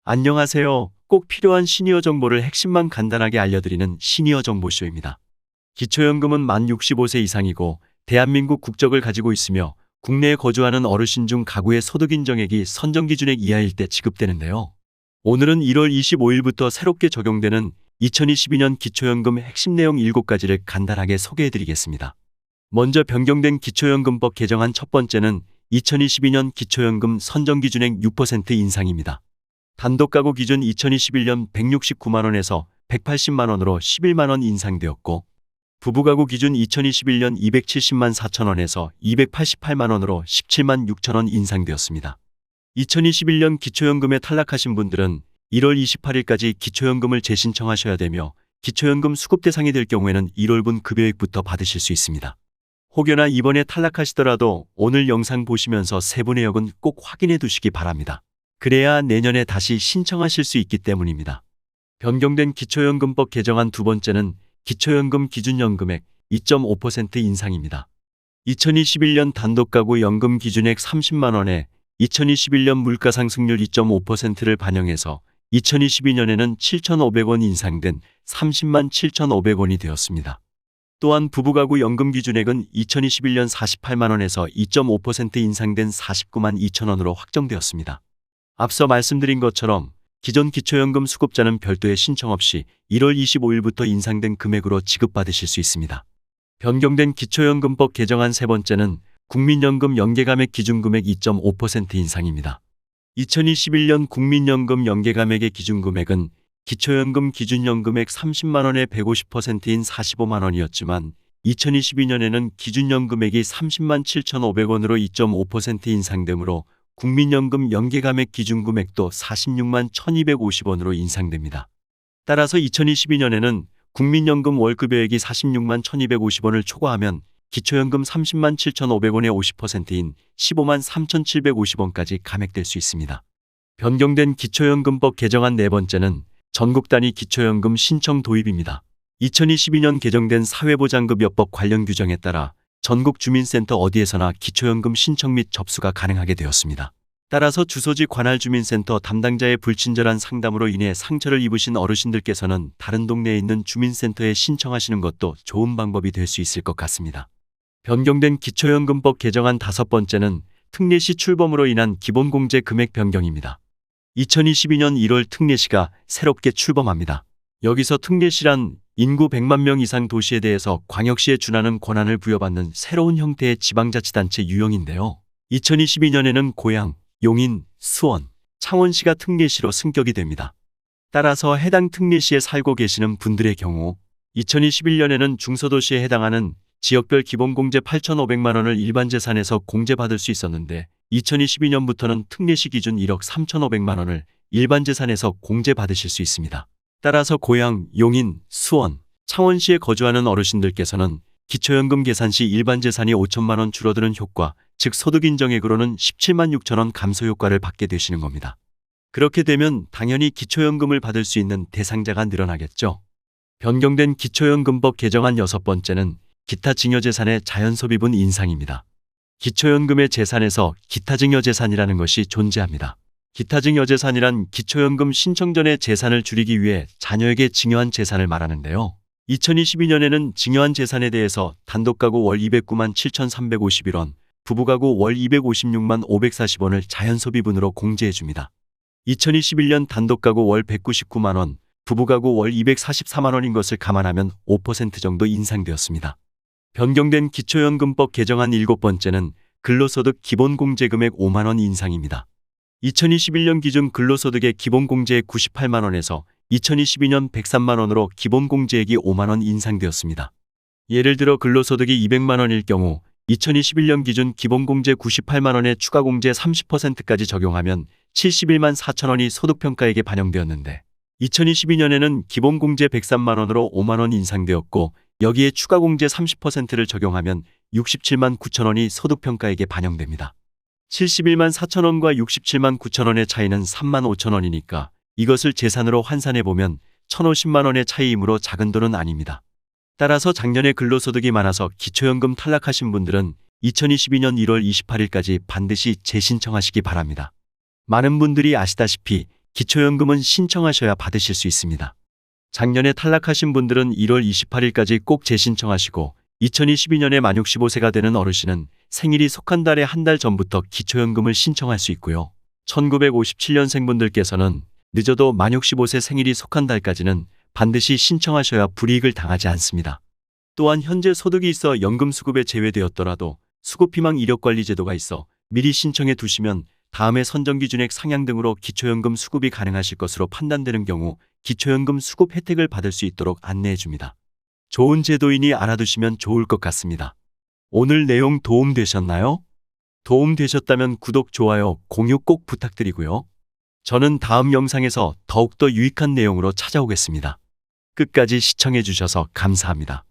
안녕하세요. 꼭 필요한 시니어 정보를 핵심만 간단하게 알려드리는 시니어 정보쇼입니다. 기초연금은 만 65세 이상이고 대한민국 국적을 가지고 있으며 국내에 거주하는 어르신 중 가구의 소득 인정액이 선정 기준액 이하일 때 지급되는데요. 오늘은 1월 25일부터 새롭게 적용되는 2022년 기초연금 핵심 내용 7가지를 간단하게 소개해드리겠습니다. 먼저 변경된 기초연금법 개정안 첫 번째는 2022년 기초연금 선정 기준액 6% 인상입니다. 단독가구 기준 2021년 169만원에서 180만원으로 11만원 인상되었고, 부부가구 기준 2021년 270만 4천원에서 288만원으로 17만 6천원 인상되었습니다. 2021년 기초연금에 탈락하신 분들은 1월 28일까지 기초연금을 재신청하셔야 되며, 기초연금 수급 대상이 될 경우에는 1월분 급여액부터 받으실 수 있습니다. 혹여나 이번에 탈락하시더라도 오늘 영상 보시면서 세부 내역은 꼭 확인해 두시기 바랍니다. 그래야 내년에 다시 신청하실 수 있기 때문입니다. 변경된 기초연금법 개정안 두 번째는 기초연금 기준연금액 2.5% 인상입니다. 2021년 단독가구 연금 기준액 30만원에 2021년 물가상승률 2.5%를 반영해서 2022년에는 7,500원 인상된 30만 7,500원이 되었습니다. 또한 부부가구 연금 기준액은 2021년 48만원에서 2.5% 인상된 49만 2천원으로 확정되었습니다. 앞서 말씀드린 것처럼 기존 기초연금 수급자는 별도의 신청 없이 1월 25일부터 인상된 금액으로 지급받으실 수 있습니다. 변경된 기초연금법 개정안 세 번째는 국민연금 연계감액 기준금액 2.5% 인상입니다. 2021년 국민연금 연계감액의 기준금액은 기초연금 기준연금액 30만원의 150%인 45만원이었지만 2022년에는 기준연금액이 30만 7,500원으로 2.5% 인상되므로 국민연금 연계감액 기준금액도 46만 1,250원으로 인상됩니다. 따라서 2022년에는 국민연금 월급여액이 46만 1,250원을 초과하면 기초연금 30만 7,500원의 50%인 15만 3,750원까지 감액될 수 있습니다. 변경된 기초연금법 개정안 네 번째는 전국 단위 기초연금 신청 도입입니다. 2022년 개정된 사회보장급여법 관련 규정에 따라 전국 주민센터 어디에서나 기초연금 신청 및 접수가 가능하게 되었습니다. 따라서 주소지 관할 주민센터 담당자의 불친절한 상담으로 인해 상처를 입으신 어르신들께서는 다른 동네에 있는 주민센터에 신청하시는 것도 좋은 방법이 될 수 있을 것 같습니다. 변경된 기초연금법 개정안 다섯 번째는 특례시 출범으로 인한 기본공제 금액 변경입니다. 2022년 1월 특례시가 새롭게 출범합니다. 여기서 특례시란 인구 100만 명 이상 도시에 대해서 광역시에 준하는 권한을 부여받는 새로운 형태의 지방자치단체 유형인데요. 2022년에는 고양, 용인, 수원, 창원시가 특례시로 승격이 됩니다. 따라서 해당 특례시에 살고 계시는 분들의 경우 2021년에는 중소도시에 해당하는 지역별 기본공제 8,500만원을 일반재산에서 공제받을 수 있었는데 2022년부터는 특례시 기준 1억 3,500만원을 일반재산에서 공제받으실 수 있습니다. 따라서 고양, 용인, 수원, 창원시에 거주하는 어르신들께서는 기초연금 계산 시 일반재산이 5천만원 줄어드는 효과, 즉 소득인정액으로는 17만 6천원 감소 효과를 받게 되시는 겁니다. 그렇게 되면 당연히 기초연금을 받을 수 있는 대상자가 늘어나겠죠. 변경된 기초연금법 개정안 여섯 번째는 기타 증여재산의 자연소비분 인상입니다. 기초연금의 재산에서 기타 증여재산이라는 것이 존재합니다. 기타 증여재산이란 기초연금 신청 전에 재산을 줄이기 위해 자녀에게 증여한 재산을 말하는데요. 2022년에는 증여한 재산에 대해서 단독가구 월 209만 7,351원, 부부가구 월 256만 540원을 자연소비분으로 공제해줍니다. 2021년 단독가구 월 199만원, 부부가구 월 244만원인 것을 감안하면 5% 정도 인상되었습니다. 변경된 기초연금법 개정안 일곱 번째는 근로소득 기본공제금액 5만원 인상입니다. 2021년 기준 근로소득의 기본공제액 98만원에서 2022년 103만원으로 기본공제액이 5만원 인상되었습니다. 예를 들어 근로소득이 200만원일 경우 2021년 기준 기본공제 98만원에 추가공제 30%까지 적용하면 71만 4천원이 소득평가액에 반영되었는데 2022년에는 기본공제 103만원으로 5만원 인상되었고 여기에 추가공제 30%를 적용하면 67만 9천원이 소득평가액에 반영됩니다. 71만 4천원과 67만 9천원의 차이는 3만 5천원이니까 이것을 재산으로 환산해보면 1,050만원의 차이이므로 작은 돈은 아닙니다. 따라서 작년에 근로소득이 많아서 기초연금 탈락하신 분들은 2022년 1월 28일까지 반드시 재신청하시기 바랍니다. 많은 분들이 아시다시피 기초연금은 신청하셔야 받으실 수 있습니다. 작년에 탈락하신 분들은 1월 28일까지 꼭 재신청하시고 2022년에 만 65세가 되는 어르신은 생일이 속한 달의 한 달 전부터 기초연금을 신청할 수 있고요. 1957년생분들께서는 늦어도 만 65세 생일이 속한 달까지는 반드시 신청하셔야 불이익을 당하지 않습니다. 또한 현재 소득이 있어 연금 수급에 제외되었더라도 수급희망 이력관리 제도가 있어 미리 신청해 두시면 다음해 선정기준액 상향 등으로 기초연금 수급이 가능하실 것으로 판단되는 경우 기초연금 수급 혜택을 받을 수 있도록 안내해 줍니다. 좋은 제도이니 알아두시면 좋을 것 같습니다. 오늘 내용 도움되셨나요? 도움되셨다면 구독, 좋아요, 공유 꼭 부탁드리고요. 저는 다음 영상에서 더욱더 유익한 내용으로 찾아오겠습니다. 끝까지 시청해 주셔서 감사합니다.